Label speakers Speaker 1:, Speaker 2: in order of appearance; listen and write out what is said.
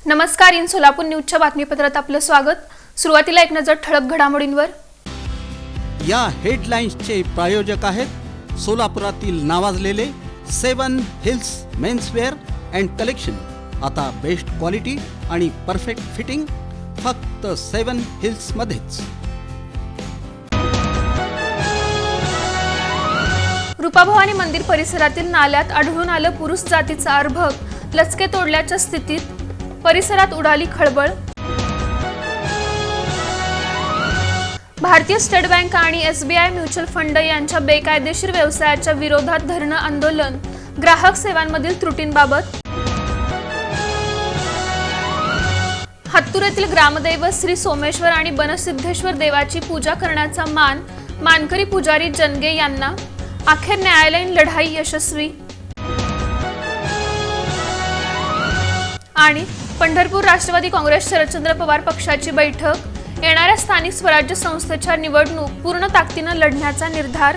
Speaker 1: नमस्कार. इन सोलापूर न्यूजच्या बातमीपत्रात आपलं स्वागत. सुरुवातीला एक नजर ठळक घडामोडींवर.
Speaker 2: या हेडलाईन्सचे प्रायोजक आहेत सोलापुरातील नावाजलेले 7 हिल्स मेन्सवेअर अँड कलेक्शन. आता बेस्ट क्वालिटी आणि परफेक्ट फिटिंग फक्त 7 हिल्स मध्येच.
Speaker 1: रूपाभवानी मंदिर परिसरातील नाल्यात आढळून आलं पुरुष जातीचं अर्भक. लचके तोडल्याच्या स्थितीत परिसरात उडाली खळबळ. भारतीय स्टेट बँक आणि SBI म्युच्युअल फंड यांच्या बेकायदेशीर व्यवसायाच्या विरोधात धरणं आंदोलन. ग्राहक सेवांमधील त्रुटींबाबत. हत्तूर येथील ग्रामदैवत श्री सोमेश्वर आणि बनसिद्धेश्वर देवाची पूजा करण्याचा मान मानकरी पुजारी जनगे यांना. अखेर न्यायालयीन लढाई यशस्वी. आणि पंढरपूर राष्ट्रवादी काँग्रेस शरदचंद्र पवार पक्षाची बैठक. येणाऱ्या स्थानिक स्वराज्य संस्थेच्या निवडणूक पूर्ण ताकदीने लढण्याचा निर्धार.